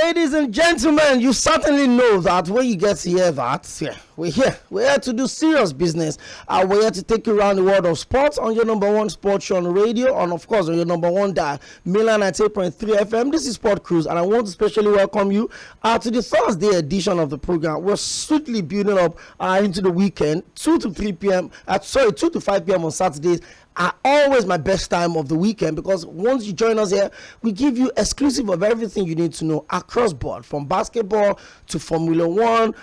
Ladies and gentlemen, you certainly know that when you get to hear that, we're here to do serious business. We're here to take you around the world of sports on your number one sports show on radio, and of course on your number one dial, Milan 98.3 FM. This is Sport Cruise, and I want to specially welcome you to the Thursday edition of the program. We're swiftly building up into the weekend, 2 to 5 p.m. on Saturdays. Are always my best time of the weekend, because once you join us here, we give you exclusive of everything you need to know across board, from basketball to Formula One,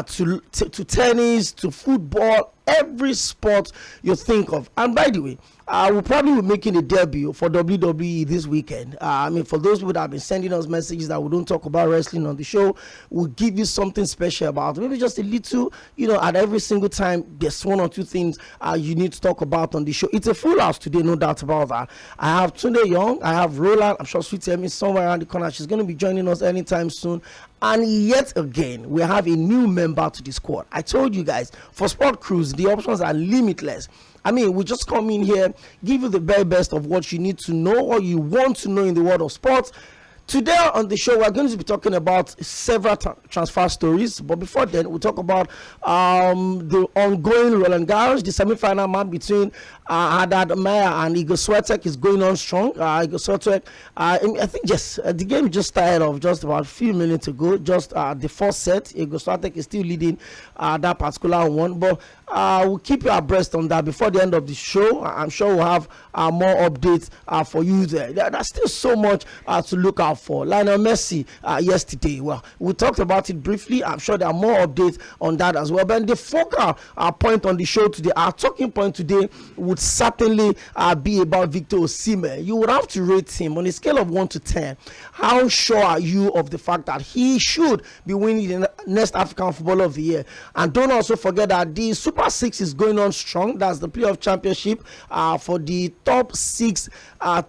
to tennis, to football, every sport you think of. And by the way, we'll probably be making a debut for WWE this weekend. For those people that have been sending us messages that we don't talk about wrestling on the show, we'll give you something special about it. Maybe just a little, at every single time, there's one or two things you need to talk about on the show. It's a full house today, no doubt about that. I have Tunde Young, I have Roland, I'm sure Opeyemi is somewhere around the corner. She's going to be joining us anytime soon. And yet again, we have a new member to the squad. I told you guys, for Sport Cruise, the options are limitless. We just come in here, give you the very best of what you need to know or you want to know in the world of sports. Today on the show, we're going to be talking about several transfer stories. But before then, we'll talk about the ongoing Roland Garros. The semi-final match between Haddad Maia and Igor Swiatek is going on strong. Igor Swiatek, I think the game just started off just about a few minutes ago. Just the first set, Igor Swiatek is still leading that particular one. But we'll keep you abreast on that before the end of the show. I'm sure we'll have more updates for you there. There's still so much to look out for. Lionel Messi yesterday, well, we talked about it briefly. I'm sure there are more updates on that as well. But the focal point on the show today, our talking point today would certainly be about Victor Osimhen. You would have to rate him on a scale of 1 to 10. How sure are you of the fact that he should be winning the next African Footballer of the Year? And don't also forget that the Super 6 is going on strong. That's the playoff championship for the top 6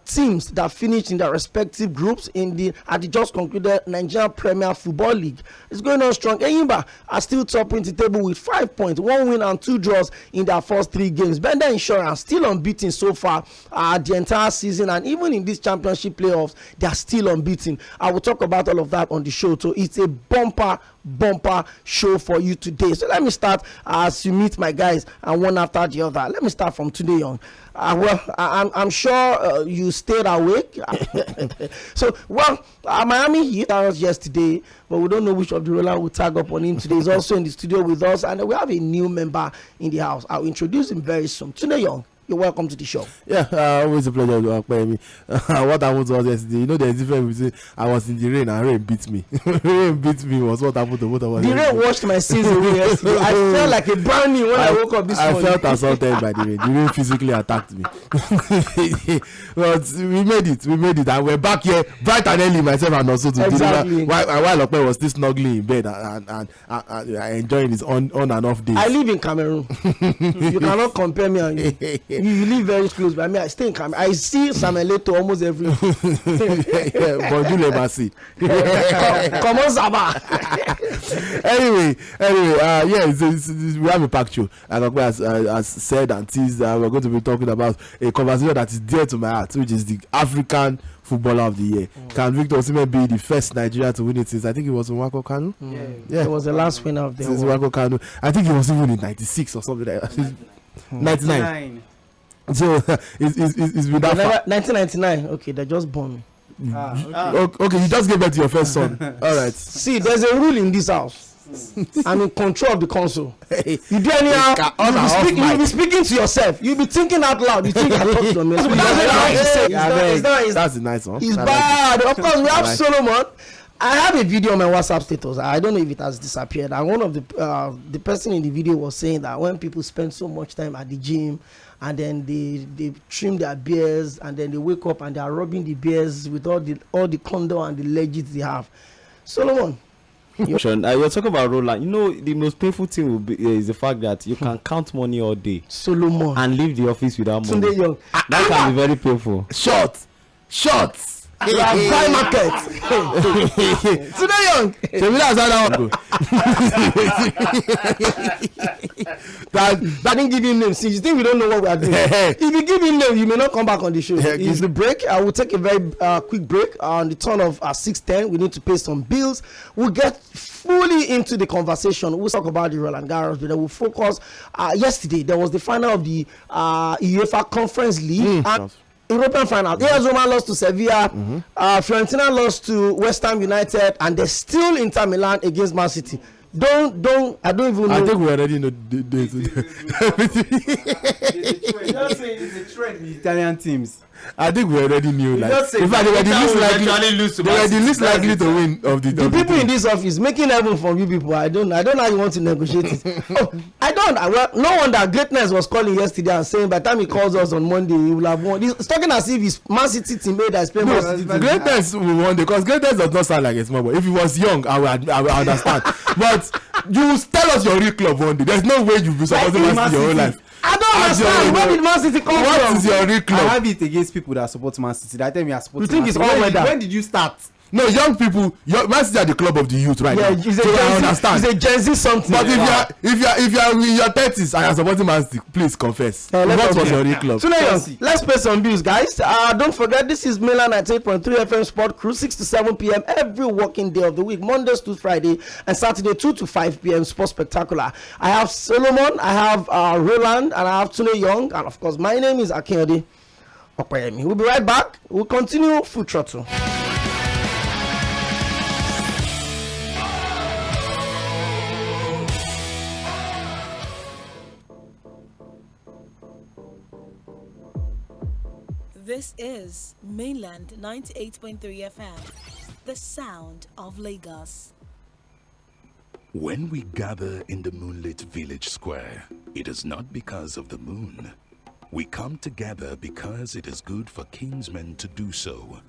teams that finished in their respective groups at the just concluded Nigerian Premier Football League. It's going on strong. Enyimba are still topping the table with 5 points, 1 win and 2 draws in their first 3 games. Bender Insurance still unbeaten so far the entire season, and even in this championship playoffs, they are still unbeaten. I will talk about all of that on the show. So it's a bumper show for you today. So let me start as you meet my guys and one after the other. Let me start from Tunde Young. I'm sure you stayed awake. Miami Heat was yesterday, but we don't know which of the Roland will tag up on him today. He's also in the studio with us, and we have a new member in the house. I'll introduce him very soon. Tunde Young, you're welcome to the show. Yeah, always a pleasure to acquire me. What happened to us yesterday, there's a difference between I was in the rain and rain beat me. Rain beat me was what happened to both of us. The rain washed my sins away yesterday. I felt like a brand new when I woke up this morning. I felt assaulted by the rain. The rain physically attacked me. But we made it, and we're back here bright and early, myself and also to exactly. While Opeyemi was still snuggling in bed and enjoying his on and off days. I live in Cameroon. You cannot compare me and you. You live very close, but I stay in Cameroon. I see Samuel Eto'o almost every week. Bonjour les Bassi. Comment ça va? Anyway, we have a packed show. As said and teased, we're going to be talking about a conversation that is dear to my heart, which is the African Footballer of the Year. Can Victor Osimhen be the first Nigerian to win it since I think it was Nwako Kanu? Yeah, it was the last winner of the since Nwako Kanu. I think it was even in 96 or something like that. 99. So it's with that 1999. Okay, they just born me. Okay, you just gave birth to your first son. All right. See, there's a rule in this house. I'm in control of the console. You do anyhow, you'll be speaking to yourself. You'll be thinking out loud. You think I talk to me. So that's a nice one. It's bad. Of course, we have Solomon. I have a video on my WhatsApp status. I don't know if it has disappeared. And one of the person in the video was saying that when people spend so much time at the gym and then they trim their beards and then they wake up and they are rubbing the beards with all the condom and the legits they have. Solomon. You're talking about Roland. The most painful thing will be is the fact that you can count money all day. Solomon. And leave the office without money. Tunde Young. That can be very painful. Short. You are buy market. Tunde Young. That didn't give him name. See, you think we don't know what we are doing? If you give him name, you may not come back on the show. It's the break. I will take a very quick break on the turn of 6:10. We need to pay some bills. We'll get fully into the conversation. We'll talk about the Roland Garros, but then we'll focus. Yesterday, there was the final of the UEFA Conference League. And European final. AS Roma lost to Sevilla. Fiorentina lost to West Ham United, and they're still Inter Milan against Man City. I don't even know. I think we already know It's a trend with Italian teams. I think we already knew. Like, in fact, they were the least likely to win of the people in this office making heaven for you people. I don't know how you want to negotiate it. No wonder Greatness was calling yesterday and saying by the time he calls us on Monday, he will have won. He's talking as if his Man City teammate that is playing Man City. Greatness will won because Greatness does not sound like a small boy. If he was young, I would understand. But you tell us your real club one day. There's no way you'll be supporting Man City your whole life. I don't understand. Where did Man City come from? What is your real club? I have it against people that support Man City. That time you are supporting. You think Man it's City. all weather? When did you start? No, young people. Man City are the club of the youth right now. It's a so I understand. It's a Gen Z something. But if you are in your 30s and you are supporting Man City, please confess. What was your real club? Let's pay some bills, guys. Don't forget, this is Milan at 8.3 FM Sport Crew, 6 to 7 p.m. every working day of the week, Mondays to Friday, and Saturday 2 to 5 p.m. Sports Spectacular. I have Solomon, I have Roland, and I have Tunde Young, and of course, my name is Akinyode Opeyemi. We'll be right back. We'll continue Full Throttle. This is Mainland 98.3 FM, the sound of Lagos. When we gather in the moonlit village square, it is not because of the moon. We come together because it is good for kingsmen to do so.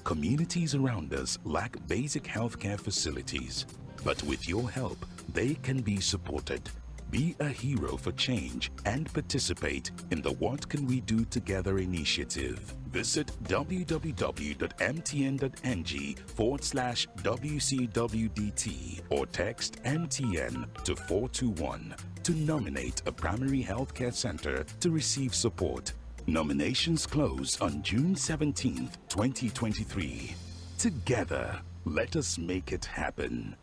Communities around us lack basic healthcare facilities, but with your help, they can be supported. Be a hero for change and participate in the What Can We Do Together initiative. Visit www.mtn.ng/WCWDT or text MTN to 421 to nominate a primary healthcare center to receive support. Nominations close on June 17th, 2023. Together, let us make it happen.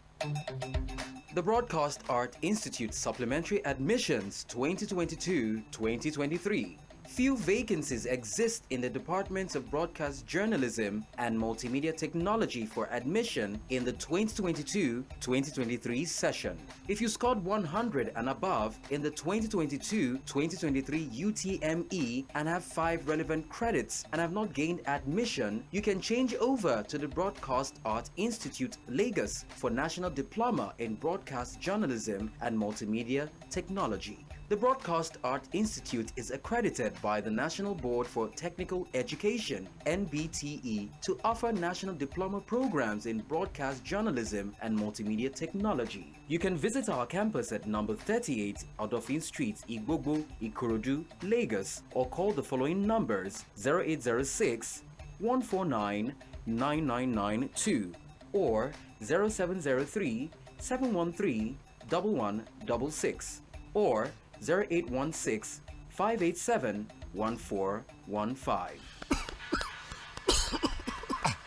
The Broadcast Art Institute Supplementary Admissions 2022-2023. Few vacancies exist in the Departments of Broadcast Journalism and Multimedia Technology for admission in the 2022-2023 session. If you scored 100 and above in the 2022-2023 UTME and have 5 relevant credits and have not gained admission, you can change over to the Broadcast Art Institute Lagos for National Diploma in Broadcast Journalism and Multimedia Technology. The Broadcast Art Institute is accredited by the National Board for Technical Education, NBTE, to offer national diploma programs in broadcast journalism and multimedia technology. You can visit our campus at number 38 Odofin Street, Igbobo, Ikorodu, Lagos, or call the following numbers: 0806 149 9992 or 0703 713 1166 or 0816 587 1415.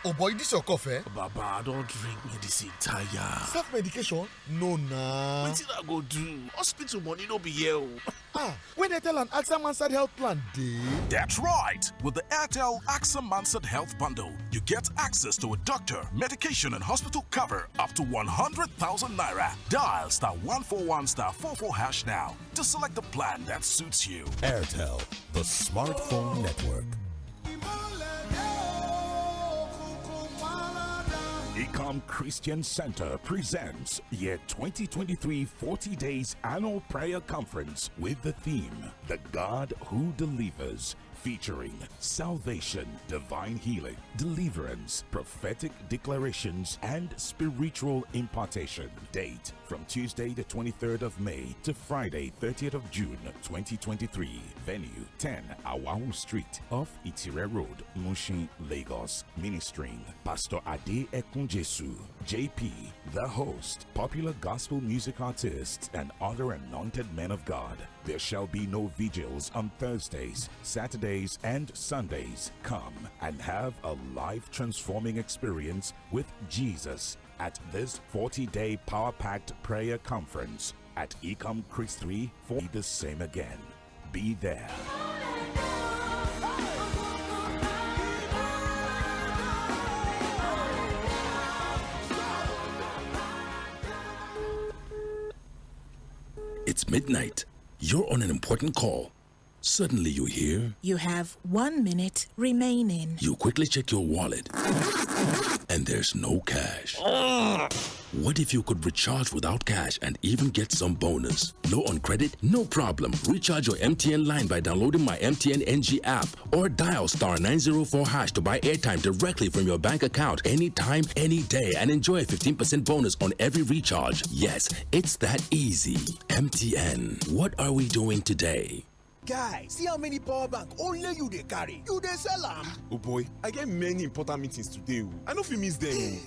Oh boy, this your cough, Baba, I don't drink medicine tire. Self-medication? No, nah. Wetin I go do? Hospital money no be here. When Airtel and AXA Mansard Health Plan dey. That's right. With the Airtel AXA Mansard Health Bundle, you get access to a doctor, medication, and hospital cover up to 100,000 naira. Dial *141*44# now to select the plan that suits you. Airtel, the smartphone network. Ecom Christian Center presents Year 2023 40 Days Annual Prayer Conference with the theme, The God Who Delivers, featuring salvation, divine healing, deliverance, prophetic declarations, and spiritual impartation. Date from Tuesday the 23rd of May to Friday 30th of June 2023. Venue 10 Awahu Street off Itire Road, Mushin, Lagos. Ministering Pastor Ade Ekunjesu, JP, the host, popular gospel music artists, and other anointed men of God. There shall be no vigils on Thursdays, Saturdays, and Sundays. Come and have a life-transforming experience with Jesus at this 40-day power-packed prayer conference at Ecom Chris 3 for the same again. Be there. It's midnight. You're on an important call. Suddenly you hear... You have 1 minute remaining. You quickly check your wallet. And there's no cash. What if you could recharge without cash and even get some bonus? Low on credit? No problem. Recharge your MTN line by downloading my MTN NG app or dial *904# to buy airtime directly from your bank account anytime, any day, and enjoy a 15% bonus on every recharge. Yes, it's that easy. MTN. What are we doing today? Guy, see how many power bank only you dey carry. You dey sell am. Oh boy, I get many important meetings today. I no fit miss them.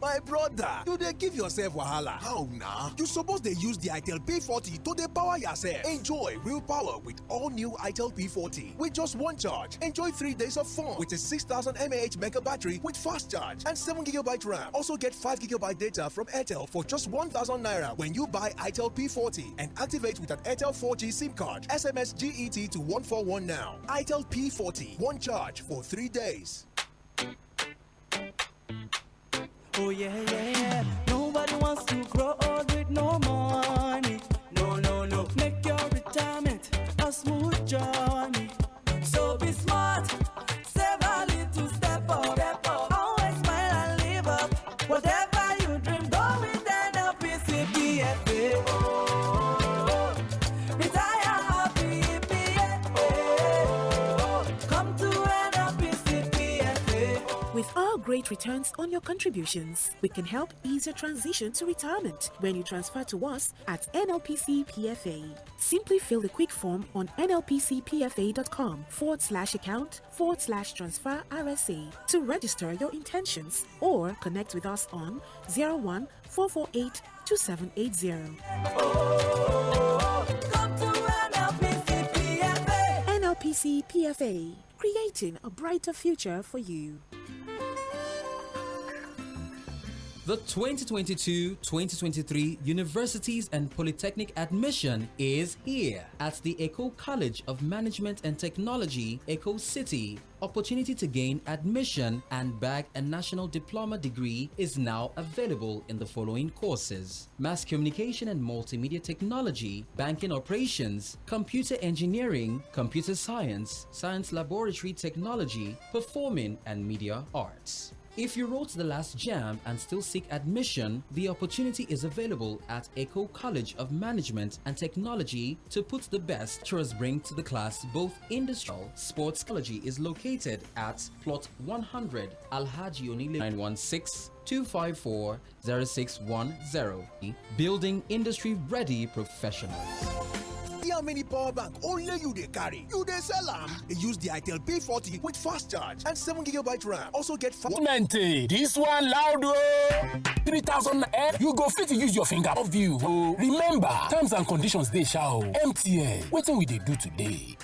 My brother, you dey give yourself wahala. How na? You suppose dey use the Itel P40 to dey power yourself. Enjoy real power with all new Itel P40. With just one charge, enjoy 3 days of fun with a 6000 mAh mega battery with fast charge and 7GB RAM. Also get 5GB data from Airtel for just 1000 naira when you buy Itel P40 and activate with an Airtel 4G SIM card. SMS GET to 141 now. Itel P40, one charge for 3 days. Oh yeah, yeah, yeah. Nobody wants to grow old with no money. No, no, no. Make your retirement a smooth journey. So be smart. Save a little, step up. Step up. Always smile and live up. Whatever you dream, go with NLPCPFA. Oh, retire happy, come to NLPCPFA. With our great returns on your contributions, we can help ease your transition to retirement when you transfer to us at NLPC PFA. Simply fill the quick form on nlpcpfa.com/account/transfer RSA to register your intentions or connect with us on 01-448-2780. Come to NLPC PFA. NLPC PFA, creating a brighter future for you. The 2022-2023 Universities and Polytechnic admission is here at the Eco College of Management and Technology, Eco City. Opportunity to gain admission and bag a national diploma degree is now available in the following courses: Mass Communication and Multimedia Technology, Banking Operations, Computer Engineering, Computer Science, Science Laboratory Technology, Performing and Media Arts. If you wrote the last JAM and still seek admission, the opportunity is available at Eco College of Management and Technology to put the best lecturers bring to the class. Both industrial sports college is located at plot 100 Alhaji Onile 916-254-0610. Building industry ready professionals. See how many power bank only you dey carry. You dey sell am. Use the Itel P40 with fast charge and 7GB RAM. Also get this one loud. 3,000 you go fit use your finger of view. Remember, terms and conditions dey sha. MTN, wetin we dey do today?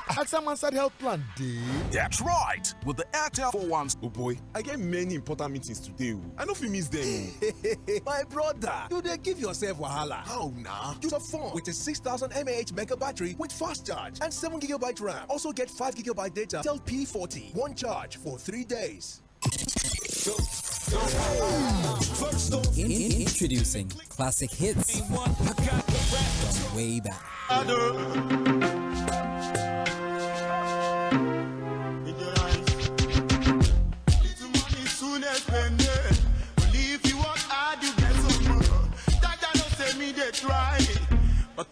AXA Mansard Health Plan day. That's right. With the Airtel 41. Oh boy, I get many important meetings today. I no fit miss them. My brother, you dey give yourself wahala. How na? Use a phone with a 6000 mAh mega battery with fast charge and 7GB RAM. Also get 5GB data. Tell P40, one charge for 3 days. Introducing classic hits from way back.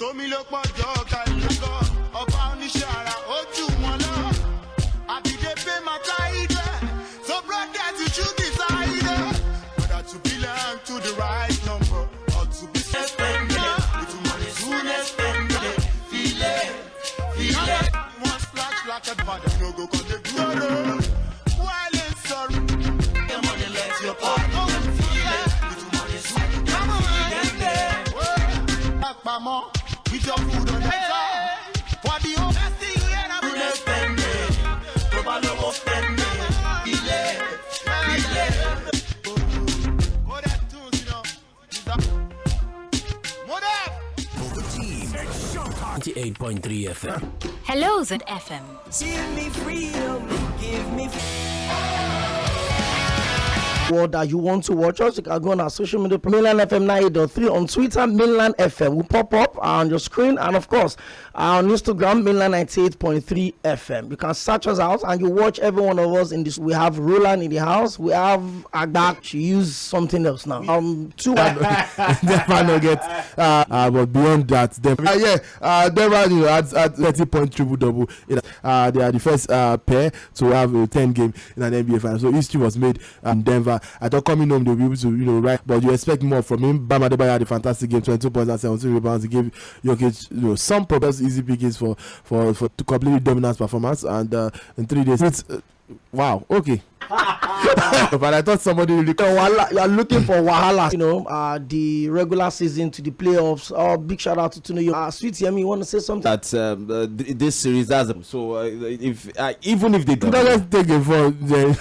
tómi ló pọ̀ jọ ọ̀gá ìlẹ́kọ̀ ọba oníṣẹ́ ara ó jù wọn lọ. Àbídé pé máa ká ìdẹ́ so brothers you should decide whether to belong to the right number or to be spending. With money soon as spending. Feel it. One splash like a father no go cause they do it. While it's sorry, the money lets your part. Feel it. With money soon. Come on, Mama, with your food on the side. For the whole best thing you hear about it. Spending, global over spending. Delay. More that tunes, you know. More that. 98.3 FM. Hello, ZFM. Give me freedom, give me that you want to watch us, you can go on our social media, Mainland FM 98.3 on Twitter, Mainland FM will pop up on your screen, and of course on Instagram, Mainland 98.3 FM. You can search us out and you watch every one of us in this. We have Roland in the house, we have Agba. She used something else now. Two but beyond that, Denver, you know, at 30 point triple double. They are the first pair to have a 10 game in an NBA final. So history was made in Denver. I thought coming home they'll be able to, you know, right, but you expect more from him. Bam Adebayo had a fantastic game, 22 points and 17 rebounds. He gave Jokic, you know, some problems, easy pickings for to completely dominant performance, and in 3 days it's wow, okay. But I thought somebody really you're looking for wahala, you know, the regular season to the playoffs. Big shout out to Tunde Young. Sweet Yemi, you want to say something? That this series that's so if even if they do Nuggets take it for the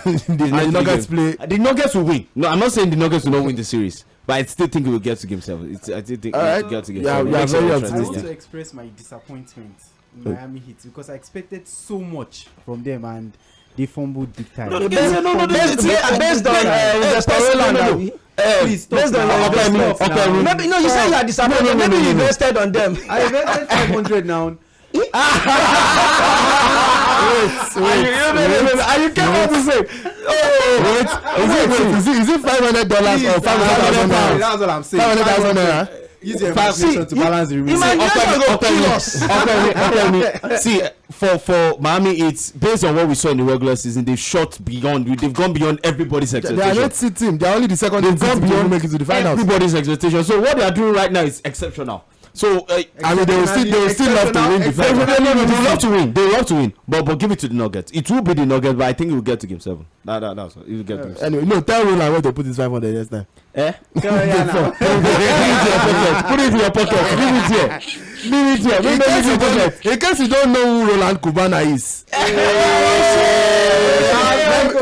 Nuggets play, the Nuggets will win. No, I'm not saying the Nuggets will not win the series, but I still think it will get to game 7. I still think it will get to game 7. I want to express my disappointment in Miami Heat because I expected so much from them and they fumbled big time. Based on investor Roland, please based on your maybe no, you say you are disappointed. Maybe you invested on them. I invested 500 now. Wait. Are you careful to say? Is it $500 or $500,000? That's what I'm saying. $500,000. Use your imagination to balance the risk. See, for Miami, it's based on what we saw in the regular season. They've shot beyond. They've gone beyond everybody's expectation. They are not team. They are only the second. They've gone beyond make it to the finals. Everybody's expectation. So what they are doing right now is exceptional. So I mean, they will still love to win the final. They will love to win. They will love to win. But give it to the Nuggets. It will be the Nuggets, but I think it will get to game 7. That's it will get to game 7. Anyway, no, tell Roland where to put his 500 next time. Put it in your pocket. Leave it here. In case you don't know who Roland Kubana is.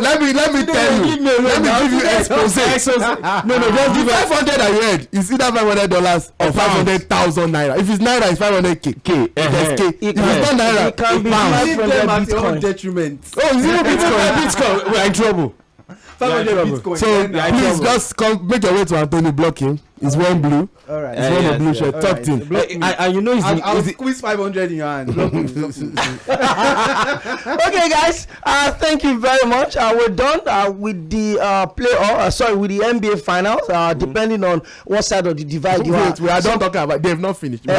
Let me tell you. Let me give you expose. No, just give 500 I heard. It's either $500 or 500,000 naira. If it's naira, it's 500k. If it's not naira, it can be Bitcoin. Detriment. Oh, zero Bitcoin. We are in trouble. 500 Bitcoin. So please just come, make your way to Anthony, block him. He's wearing blue. All right. He's wearing a blue shirt. Talk to him. And you know, I'll squeeze 500 in your hand. Okay, guys. Thank you very much. We're done with the with the NBA finals. Depending on what side of the divide you are. We are done talking about. They have not finished. So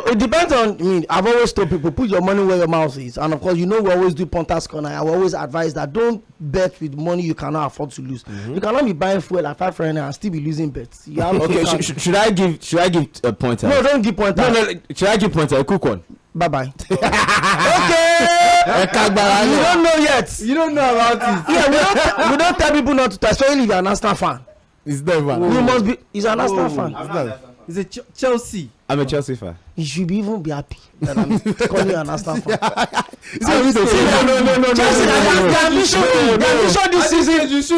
it depends on. I mean, I've always told people, put your money where your mouth is, and of course, you know, we always do Pontas Corner. I will always advise that don't bet with money you cannot afford to lose. You cannot be buying fuel at $500 and still be losing bets. You have should I give a pointer? No, don't give pointer. No, should I give pointer a quick one? Bye. Okay. You don't know yet. You don't know about it. Yeah, we don't tell people not to tell, especially if you're an Arsenal fan. It's never. You must be. He's an Arsenal fan. He's a Chelsea. I'm a Chelsea fan. You should even be happy that I'm calling you an Arsenal fan. No.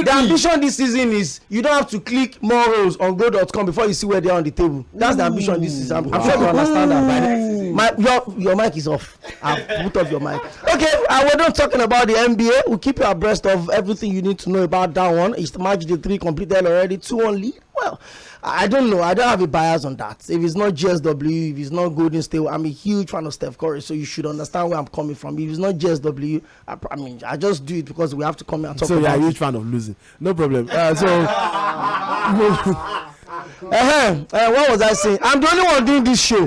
The ambition this season is you don't have to click more rows on go.com before you see where they are on the table. That's the ambition this season. I'm sure you understand that. Your mic is off. I've put off your mic. Okay, we're done talking about the NBA. We'll keep you abreast of everything you need to know about that one. It's match day 3 completed already. 2-1 lead. Well, I don't know. I don't have a bias on that. If it's not GSW, if it's not Golden State, I'm a huge fan of Steph Curry, so you should understand where I'm coming from. If it's not GSW, I just do it because we have to come here and talk about it. So you're a huge fan of losing. No problem. What was I saying? I'm the only one doing this show.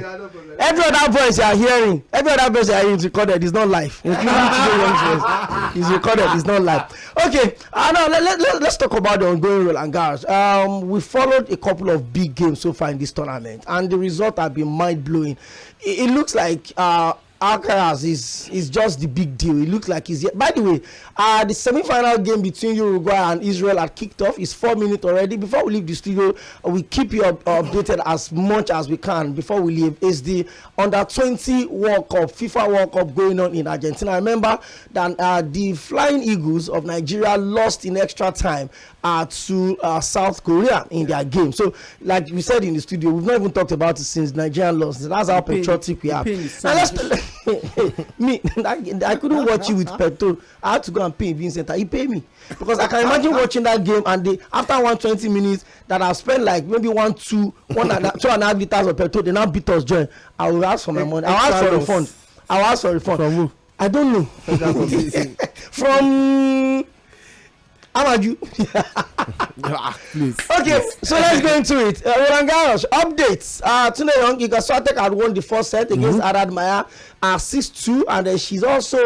Every other voice you are hearing, is recorded. It's not live. Including Tunde Young's voice. It's recorded. It's not live. Okay. Now let's talk about the ongoing Roland Garros. We followed a couple of big games so far in this tournament, and the results have been mind blowing. It looks like Alcaraz is just the big deal. It looks like he's here. By the way, the semi-final game between Uruguay and Israel had kicked off. It's 4 minutes already. Before we leave the studio, we keep you updated as much as we can before we leave. Is the Under-20 World Cup, FIFA World Cup going on in Argentina. Remember that the Flying Eagles of Nigeria lost in extra time to South Korea in their game. So, like we said in the studio, we've not even talked about it since Nigeria lost. That's how patriotic we are. I couldn't watch it with petrol. I had to go and pay Vincent. He paid me because I can imagine watching that game and after 120 minutes that I've spent like maybe 2.5 liters of petrol. They now beat us join. I will ask for my money. I'll ask for refund. From who? I don't know. From Amaju. Please. Okay, so let's go into it. Roland Garros updates. Tunde Young, Iga Swiatek had won the first set against Arad Maya 6-2, and then she's also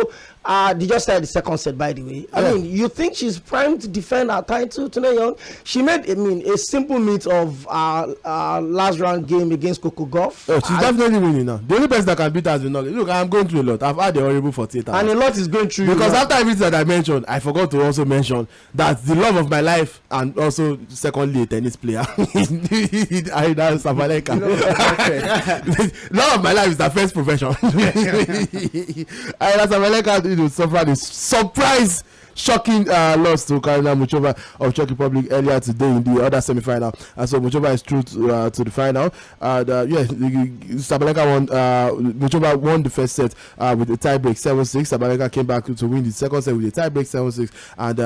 they just started the second set, by the way. I mean, you think she's primed to defend her title? Tunde Young, she made a simple meet of last round game against Coco Gauff. Oh, she's definitely winning now. The only person that can beat her has been knocking. Look, I'm going through a lot. I've had a horrible 48 hours. And a lot is going through because after everything that I mentioned, I forgot to also mention that the love of my life and also secondly a tennis player. That's Sabaleka. Love of my life is the first profession. Sabaleka suffered a surprise shocking loss to Karolina Muchova of Czech Republic earlier today in the other semi-final. So Muchova is through to the final. Sabalenka won. Muchova won the first set with a tiebreak 7-6. Sabalenka came back to win the second set with a tiebreak 7-6, and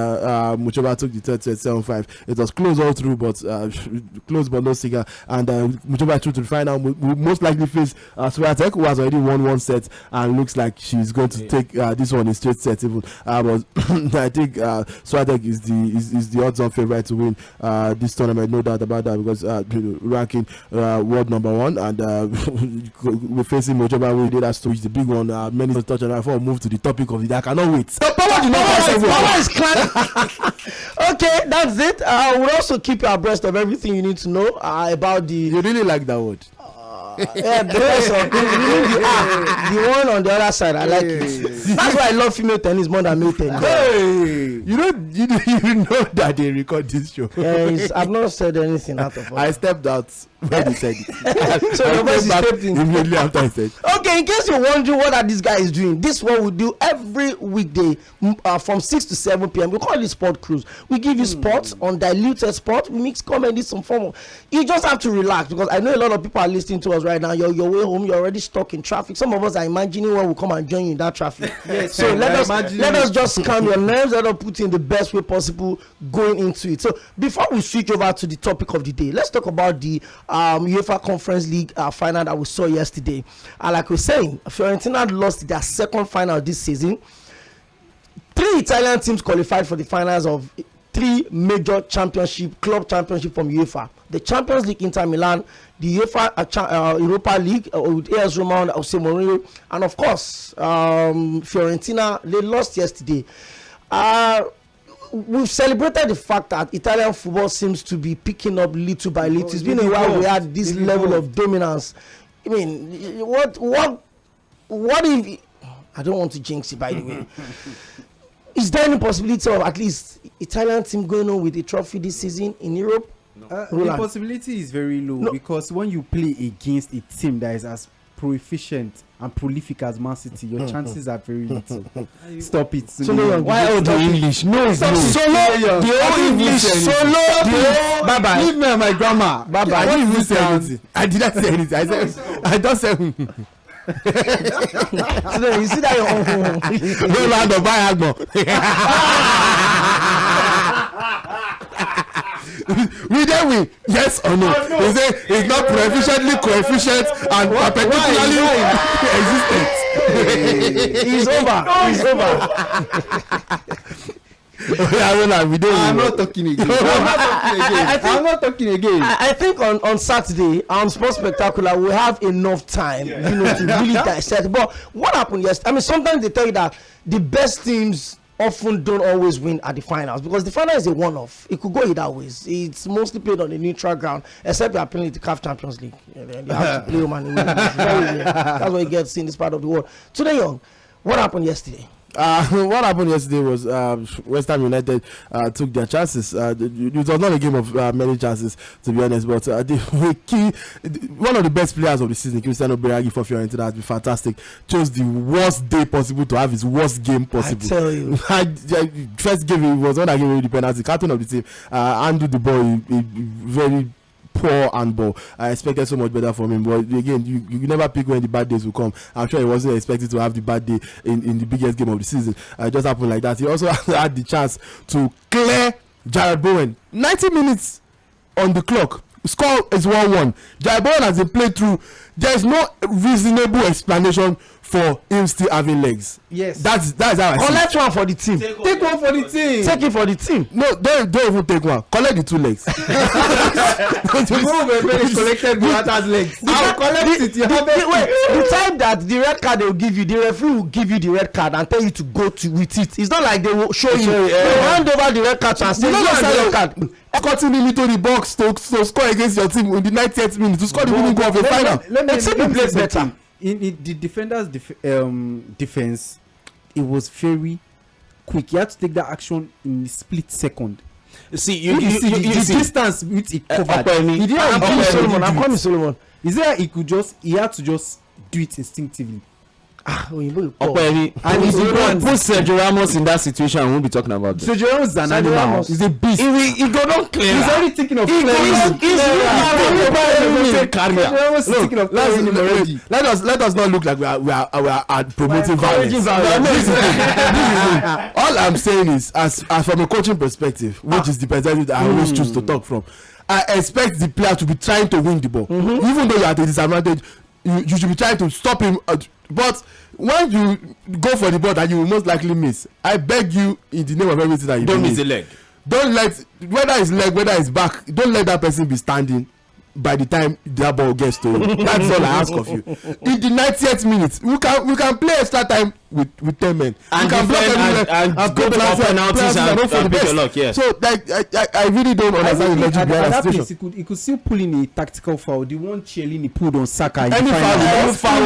Muchova took the third set 7-5. It was close all through, but close but no cigar. And Muchova through to the final. Will most likely face Swiatek, who has already won one set and looks like she's going to take this one in straight set even. But I think Swiatek is the odds-on favorite to win this tournament, no doubt about that, because ranking world number one, and we're facing Muchova. We did that story, the big one. Many touch on that. Before we move to the topic of the day, I cannot wait. The power is clear. Okay, that's it. We'll also keep you abreast of everything you need to know about the. You really like that word? Yeah, the one on the other side, I like it. That's why I love female tennis more than male tennis. Hey, you know that they record this show. I've not said anything out of all. I stepped out when they said it. So your voice stepped in immediately after I said. Okay, in case you're wondering what that this guy is doing, this is what we do every weekday from 6 to 7 p.m. We call it Sport Cruise. We give you sports, undiluted sport. We mix comedy, some form of. You just have to relax, because I know a lot of people are listening to us right now. You're your way home. You're already stuck in traffic. Some of us are imagining when we come and join you in that traffic. Yes, so let us just calm your nerves. Let us put in the best way possible going into it. So before we switch over to the topic of the day, let's talk about the UEFA Conference League final that we saw yesterday. Like we're saying, Fiorentina lost their second final this season. 3 Italian teams qualified for the finals of 3 major club championship from UEFA. The Champions League, Inter Milan, the UEFA Europa League with AS Roma and Jose Mourinho, and of course Fiorentina. They lost yesterday. We've celebrated the fact that Italian football seems to be picking up little by little. It's been a while we had this level of dominance. I mean, what if, I don't want to jinx it, by the way. Is there any possibility of at least Italian team going on with a trophy this season in Europe? The possibility is very low, because when you play against a team that is as proficient and prolific as Man City, your chances are very little. Stop it. Why all the English? No, Solo. Bye bye. Leave me and my grandma. Bye bye. I didn't even say anything. I didn't say anything. I said I don't say. So you see that you're Roland or buy we then win, yes or no? He say it's not proficiently coefficient and perpendicularly existent. It's over. Roland, we don't. I'm not talking again. I'm not talking again. I think on Saturday on Sports Spectacular we have enough time, to really dissect. But what happened yesterday? I mean, sometimes they tell you that the best teams often don't always win at the finals because the final is a one-off. It could go either ways. It's mostly played on a neutral ground, except you are playing the CAF Champions League. You have to play home and win. That's what you get to see in this part of the world. Tunde Young, what happened yesterday? What happened yesterday was West Ham United took their chances. It was not a game of many chances, to be honest. But one of the best players of the season, Cristiano Berardi for Fiorentina, has been fantastic. Chose the worst day possible to have his worst game possible. I tell you, first game he was one that gave away the penalty. Captain of the team, handled the ball very poor handball. I expected so much better from him, but again, you never pick when the bad days will come. I'm sure he wasn't expected to have the bad day in the biggest game of the season. It just happened like that. He also had the chance to clear Jared Bowen. 90 minutes on the clock. Score is 1-1. Jared Bowen has been played through. There is no reasonable explanation for him still having legs. Yes, that's how I see. Collect one for the team. Take one for the team. Take it for the team. No, don't even take one. Collect the 2 legs. Collected Morata's legs. I'll collect it. The time that the red card they will give you, the referee will give you the red card and tell you to go with it. It's not like they will show you. They will hand over the red card and say, red card. Cutting him into the box to score against your team in the 90th minute to score the winning goal of the final. Except he plays better. In the defender's defense, it was very quick. You had to take that action in a split second. See, you see the distance which he covered. I'm coming, Solomon. Is there he had to just do it instinctively. Opeyemi, and if you put Sergio Ramos in that situation, I won't be talking about that. Sergio Ramos is an animal. He's a beast. He go down clear. He's already thinking of clearing. Let us not look like we are promoting violence. All I'm saying is, as from a coaching perspective, which is the perspective that I always choose to talk from, I expect the player to be trying to win the ball, even though you are at a disadvantage. You should be trying to stop him, but when you go for the ball that you will most likely miss, I beg you in the name of everything that you don't miss the leg. Don't let, whether it's leg, whether it's back, don't let that person be standing by the time that ball gets to you. That's all I ask of you. In the 90th minute, we can play extra time with 10 men. And we can defend and go for penalties and pick your luck. Yes. So like I really don't understand the logic behind that situation. He could still pull in a tactical foul. The one Chiellini pulled on Saka. Any foul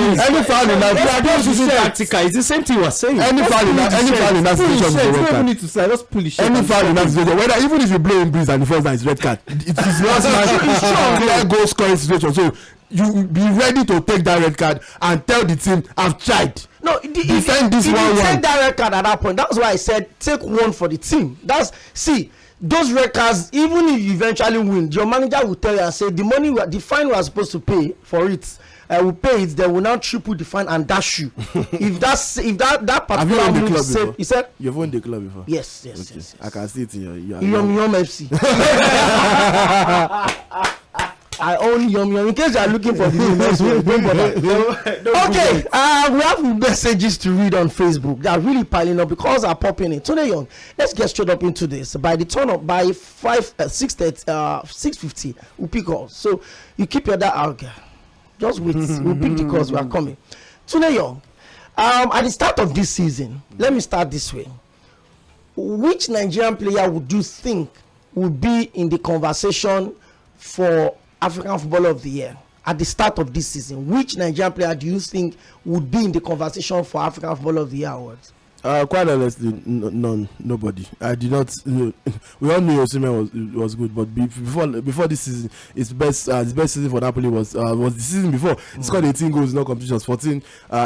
in that, don't use tactical. It's the same thing you were saying. Any foul in that situation is a red card. Need to say, just pull the any foul in that situation, whether even if you blow in breeze and the first time is red card, it is last man goal scoring situation. So you be ready to take that red card and tell the team, I've tried. No, defend this 1-1. Take that red card at that point. That's why I said take one for the team. Those red cards, even if you eventually win, your manager will tell you and say the fine we are supposed to pay for it, will pay it. They will now triple the fine and dash you. if that particular move is said, he said you've won the club before. Yes. I can see it in your Yum FC. I own Yum. In case you are looking for the new next one, don't bother. Okay, we have messages to read on Facebook that are really piling up because are popping in. Tunde Young, let's get straight up into this. By the turn up by 6:50, we'll pick calls. So you keep your dad out. Just wait. We'll pick the calls. We are coming. Tunde Young, at the start of this season, let me start this way. Which Nigerian player would you think would be in the conversation for African Footballer of the Year at the start of this season? Which Nigerian player do you think would be in the conversation for African Footballer of the Year awards? Quite honestly, nobody. I did not. We all knew Osimhen was good, but before this season, his best season for Napoli was the season before. He scored 18 goals, no competitions, 14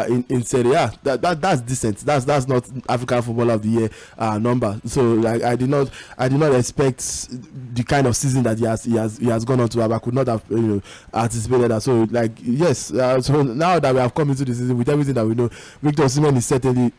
in Serie A. That's decent. That's not African Footballer of the Year number. So like I did not expect the kind of season that he has gone on to have. I could not have anticipated that. So like yes. So now that we have come into the season with everything that we know, Victor Osimhen is certainly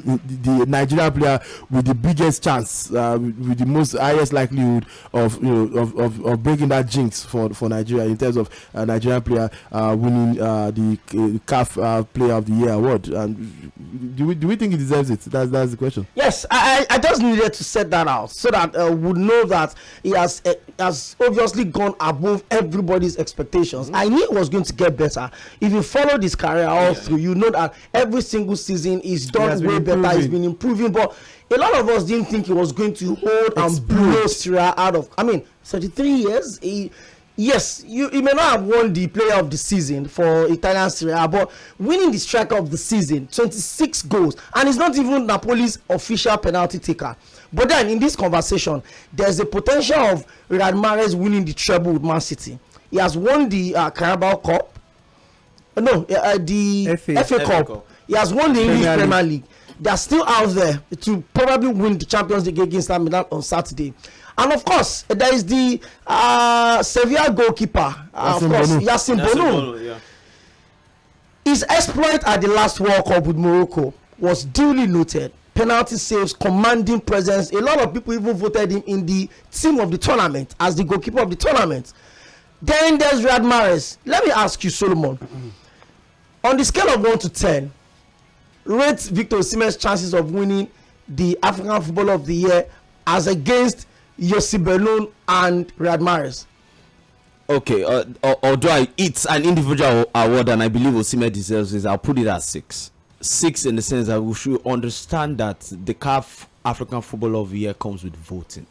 the Nigerian player with the biggest chance, with the most highest likelihood of of breaking that jinx for Nigeria in terms of Nigerian player winning the CAF Player of the Year award. And do we think he deserves it? That's the question. Yes, I just needed to set that out so that we know that he has obviously gone above everybody's expectations. I knew it was going to get better. If you follow this career all through, you know that every single season is done way better. He's been improving, but a lot of us didn't think he was going to hold and blow Syria out of. 33 years. Yes, he may not have won the player of the season for Italian Serie A, but winning the striker of the season, 26 goals, and he's not even Napoli's official penalty taker. But then in this conversation, there's a potential of Riyad Mahrez winning the treble with Man City. He has won the Carabao Cup. The FA Cup. He has won the English Premier League. They are still out there to probably win the Champions League against Milan on Saturday. And of course, there is the Sevilla goalkeeper, Yassine Bono. Yeah. His exploit at the last World Cup with Morocco was duly noted. Penalty saves, commanding presence. A lot of people even voted him in the team of the tournament as the goalkeeper of the tournament. Then there's Riyad Mahrez. Let me ask you, Solomon. On the scale of 1 to 10, rate Victor Osimhen's chances of winning the African Footballer of the Year as against Yossi Bellon and Riyad Mahrez. Okay, although it's an individual award and I believe Osimhen deserves it, I'll put it at 6. 6 in the sense that we should understand that the CAF African Footballer of the Year comes with voting.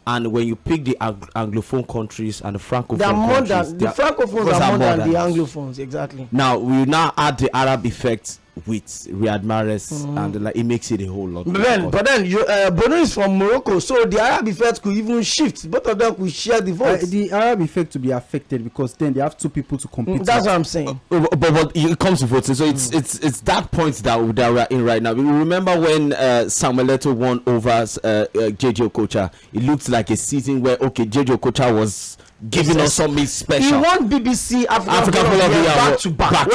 And when you pick the Anglophone countries and the Francophone countries, the Francophones are more than the Anglophones, exactly. Now we now add the Arab effect with Riyad Mahrez, and it makes it a whole lot. But then Bono is from Morocco, so the Arab effect could even shift. Both of them could share the votes. The Arab effect to be affected because then they have two people to compete. That's what I'm saying. But it comes to voting, so it's that point that we're in right now. We remember when Samuel Eto'o won over JJ Okocha. It looked like a season where JJ Okocha was giving us something special. He won BBC African Footballer of the Year back to back.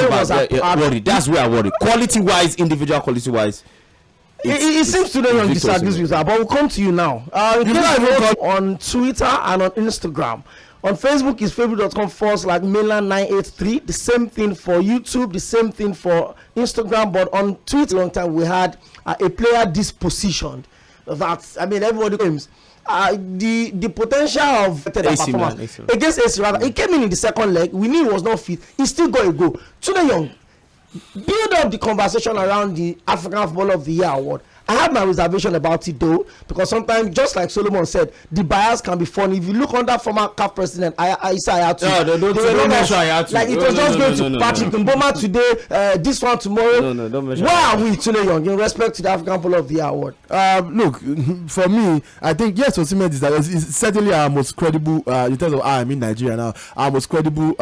That's where I worry. Quality wise, individual quality wise. It seems Tunde Young disagrees with that, but we'll come to you now. You can vote on Twitter and on Instagram. On Facebook is facebook.com/mainland983. The same thing for YouTube, the same thing for Instagram. But on Twitter, long time we had a player dispositioned. Everybody claims. The potential of performance against AC rather, he came in the second leg. We knew he was not fit. He still got a goal. Tunde Young, build up the conversation around the African Footballer of the Year award. I have my reservation about it though, because sometimes, just like Solomon said, the bias can be funny. If you look under former CAF president Issa Hayatou, it was just going to Patrick Mboma today, this one tomorrow. Where are we, Tunde Young, in respect to the African Footballer of the Year award? Look, for me, I think yes, Osimhen is certainly our most credible in terms of I'm in Nigeria now. Our most credible,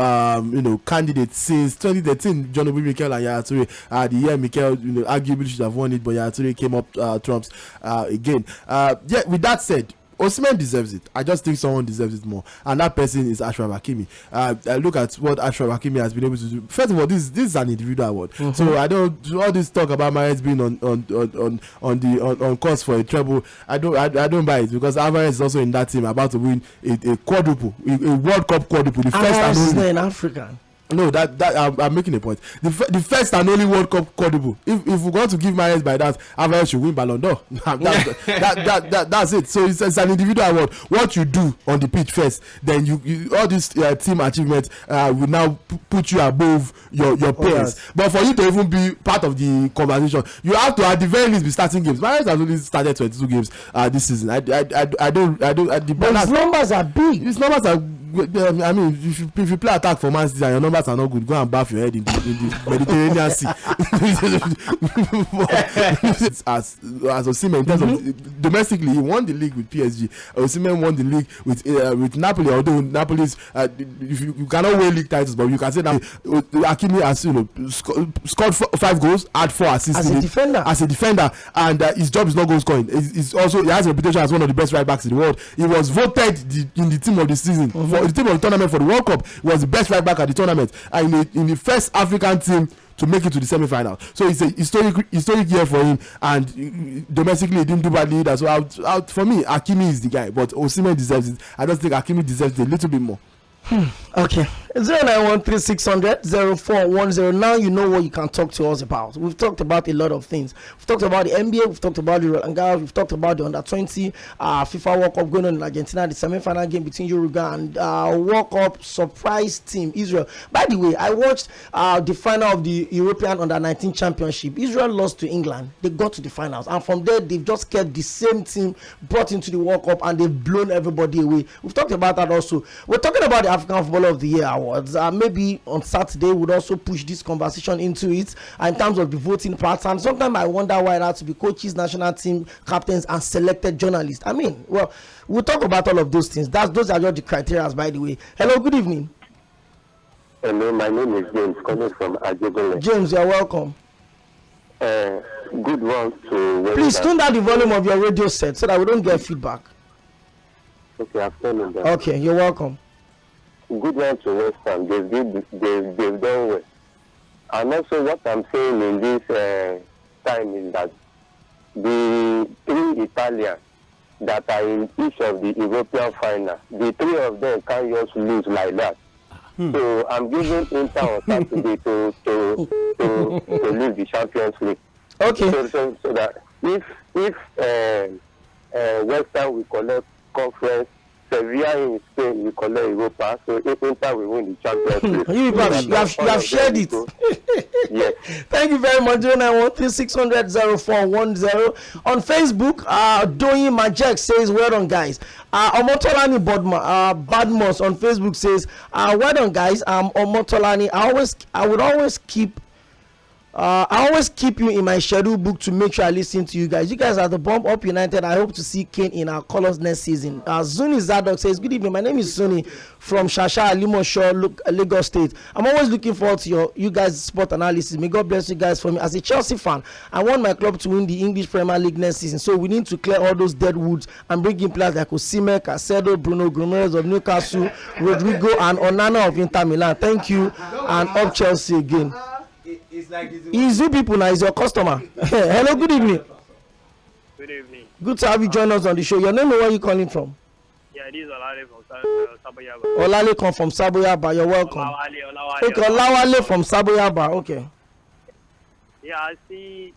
candidate since 2013. John Obi Mikel and Yaya Toure. The year Mikel, arguably should have won it, but Yaya Toure came up trumps again. With that said, Osimhen deserves it. I just think someone deserves it more, and that person is Achraf Hakimi. I look at what Achraf Hakimi has been able to do. First of all, this is an individual award, so I don't all this talk about Mahrez being on course for a treble. I don't buy it, because Alvarez is also in that team about to win a quadruple, a World Cup quadruple. The first and only in Africa. No, that I'm making a point. The first and only World Cup quadruple. If we want to give Mahrez by that, Alvarez should win Ballon d'Or. That's it. So it's an individual award. What you do on the pitch first, then you all these team achievements will now put you above your peers. But for you to even be part of the conversation, you have to at the very least be starting games. Mahrez has only started 22 games this season. I don't. But his numbers are big. His numbers are. I mean, if you play attack for Man City and your numbers are not good, go and bath your head in the Mediterranean Sea. as Osimhen, in terms of domestically, he won the league with PSG. Osimhen won the league with Napoli. Although Napoli's, you cannot win league titles, but you can say that Hakimi has scored 5 goals, had 4 assists as a defender, and his job is not goal scoring. He has a reputation as one of the best right backs in the world. He was voted in the team of the season. For the team of the tournament for the World Cup, he was the best right back at the tournament, and in the first African team to make it to the semi-final. So it's a historic year for him, and domestically he didn't do badly either. So out for me, Hakimi is the guy, but Osimhen deserves it. I just think Hakimi deserves it a little bit more. Okay, 0913-600-0410. Now you know what you can talk to us about. We've talked about a lot of things. We've talked about the NBA, we've talked about the Roland, we've talked about the under-20 FIFA World Cup going on in Argentina, the semi-final game between Uruguay and World Cup surprise team Israel. By the way, I watched the final of the European under-19 Championship. Israel lost to England. They got to the finals, and from there they've just kept the same team brought into the World Cup, and they've blown everybody away. We've talked about that also. We're talking about the African Footballer of the Year awards. Maybe on Saturday we'll also push this conversation into it in terms of the voting pattern. Sometimes I wonder why it has to be coaches, national team captains, and selected journalists. I mean, well, we'll talk about all of those things. Those are just the criteria, by the way. Hello, good evening. Hello, my name is James, calling from Ajogole. James, you're welcome. Good one to... Please tune down the volume of your radio set so that we don't get feedback. Okay, I've turned it down. Okay, you're welcome. Good one to West Ham. They've done well. And also what I'm saying in this time is that the 3 Italians that are in each of the European final, the 3 of them can't just lose like that. So I'm giving Inter on Saturday to lose the Champions League. Okay. So that if West Ham will collect conference, Sevilla in Spain will collect Europa, so Inter will win the Champions League. You have shared it. Yes. Thank you very much. 0913-600-0410. On Facebook, Doyin Majek says, well done, guys. Omotolani Badmos on Facebook says, well done, guys. Omotolani, I always keep you in my schedule book to make sure I listen to you guys. You guys are the bomb up United. I hope to see Kane in our colors next season. Zuni Zadok says, good evening. My name is Zuni from Shasha Limosho, Lagos State. I'm always looking forward to you guys' sport analysis. May God bless you guys for me. As a Chelsea fan, I want my club to win the English Premier League next season. So we need to clear all those dead woods and bring in players like Osimhen, Casedo, Bruno Guimaraes of Newcastle, Rodrigo, and Onana of Inter Milan. Thank you, and up Chelsea again. It's you people now, is your customer. Hello, good evening. Good evening. Good to have you join us on the show. Your name and where you calling from? Yeah, this is Olale from Saboyaba. Olale come from Saboyaba. You're welcome. Okay, Olawale from Saboyaba. Okay. Yeah, I see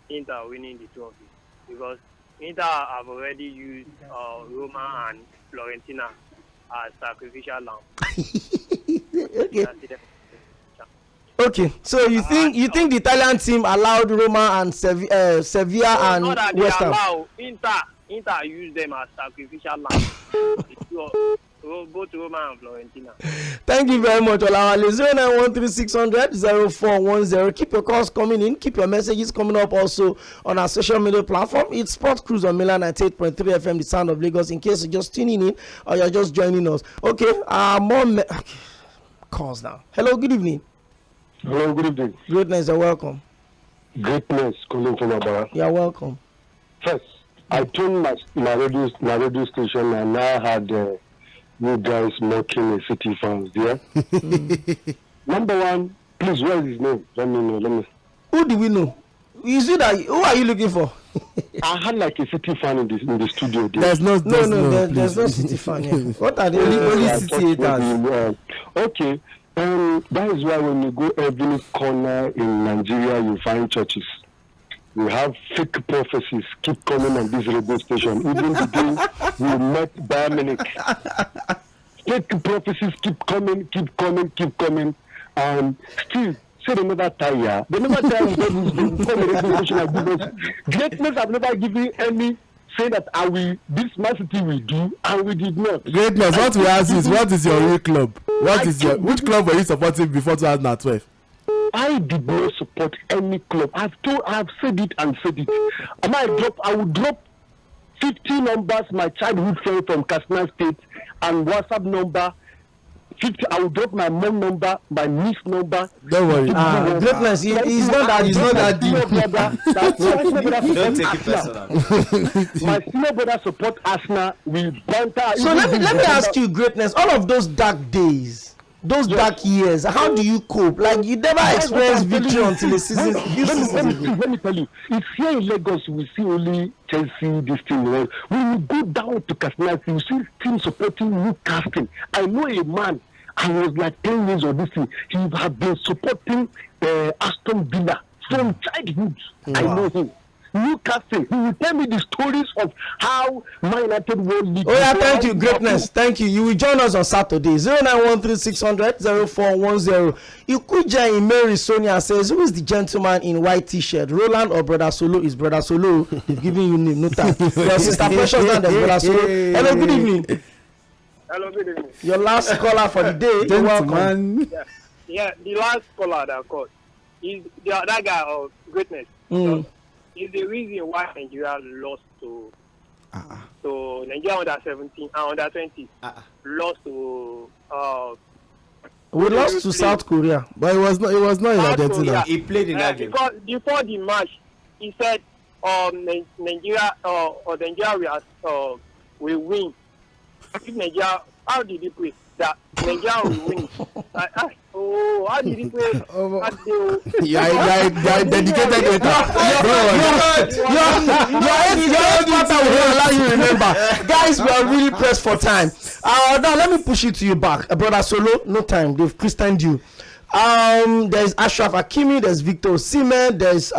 Inter winning the trophy because Inter have already used Roma and Florentina as sacrificial lamb. Okay. Okay, so you think the Italian team allowed Roma and Sevilla and West Ham? Inter use them as sacrificial lamb. Both Roma and Florentina. Thank you very much, Olawale. 0913-600-0410. Keep your calls coming in. Keep your messages coming up also on our social media platform. It's Sport Cruise on Milan 98.3 FM, the sound of Lagos. In case you're just tuning in or you're just joining us. Okay, calls now. Hello, good evening. Hello, good evening. Greatness, you're welcome. Greatness, calling from Abara. You're welcome. First, I tuned my radio station and I had you guys mocking the City fans there. Number one, please, what is his name? Let me know. Who do we know? Who are you looking for? I had like a City fan in the studio there. There's no City fan here. What are the only City haters? Okay. That is why when you go every corner in Nigeria, you find churches. We have fake prophecies keep coming on this radio station. Even the day we met Bayern Munich, fake prophecies keep coming, and still say they never tire. They never tire. Greatness have never given any. Say that this Man City will do, and we did not. Greatness. What we ask is, what is your real club? Which club were you supporting before 2012? I did not support any club. I've said it. I will drop 50 numbers, my childhood friend from Katsina State, and WhatsApp number. 50. I will drop my mom number, my niece number. Don't worry. Greatness. He's not that deep. Don't take it personal. My senior brother support Arsenal. We banter. So let me ask you, Greatness. All of those dark days, those dark years, how do you cope? Like, you never experienced victory until the season. Let me tell you, it's here in Lagos we see only Chelsea, this thing. Right? When you go down to Castellana, you see teams supporting Newcastle. I know a man, I was like 10 years of this thing, he had been supporting Aston Villa from childhood. Wow. I know him. Newcastle, he will tell me the stories of how Man United won league. Oh yeah, thank you, greatness, thank you. You will join us on Saturday. 0913-600-0410. Ikuja in Mary Sonia says, who is the gentleman in white t-shirt? Roland or Brother Solo? Is Brother Solo? They've given you name, no time. Your sister Precious and Brother Solo. Hello, good evening. Hello, good evening. Your last caller for the day. You're welcome. Yeah, the last caller that called is that guy of greatness. Is the reason why Nigeria lost to Nigeria under 17 and under 20 lost to we lost to South Korea, but it was not in Argentina. He played in Argentina. Because before the match, he said Nigeria will win. If Nigeria, how did he play? That Nigeria will win. How did he play? Yeah, dedicated allow you remember. Guys, we are really pressed for time. Now let me push it to you back. Brother Solo, no time. They've christened you. There's Ashraf Hakimi, there's Victor Osimhen, there's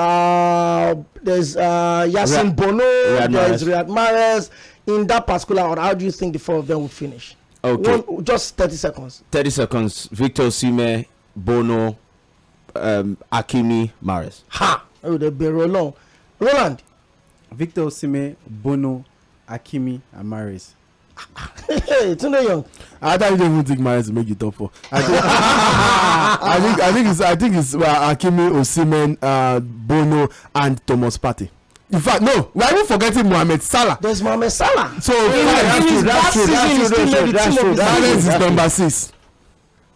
Yasin Bono, there's Riyad Mahrez. In that particular order, how do you think the four of them will finish? Okay. Just 30 seconds. 30 seconds. Victor Osimhen, Bono, Hakimi, Mahrez. Ha! Oh, they'll be Roland. Victor Osimhen, Bono, Hakimi, and Mahrez. Hey, Tunde Young. I don't even think Mahrez will make it top 4. I think it's Hakimi, Osimhen, Bono, and Thomas Partey. In fact, no, we are even forgetting Mohamed Salah. There's Mohamed Salah. So that's true. Mahrez is number 6.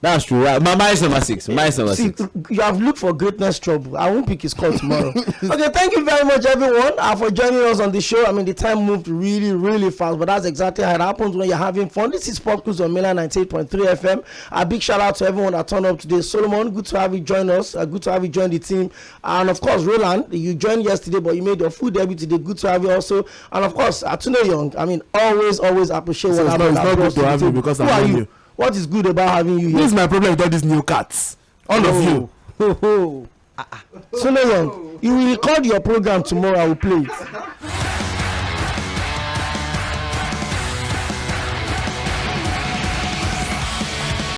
That's true. Right? Mine is number 6. Mine is number 6. You have looked for greatness trouble. I won't pick his call tomorrow. Okay, thank you very much, everyone, for joining us on the show. I mean, the time moved really, really fast, but that's exactly how it happens when you're having fun. This is Pop Quiz on Mainland 98.3 FM. A big shout out to everyone that turned up today. Solomon, good to have you join us. Good to have you join the team. And of course, Roland, you joined yesterday, but you made your full debut today. Good to have you also. And of course, Tunde Young. I mean, always appreciate what happens. It's not good to have you because I'm on you. What is good about having you here? This is my problem with all these new cats. All of you. Tunde Young, you will record your program tomorrow. I will play it.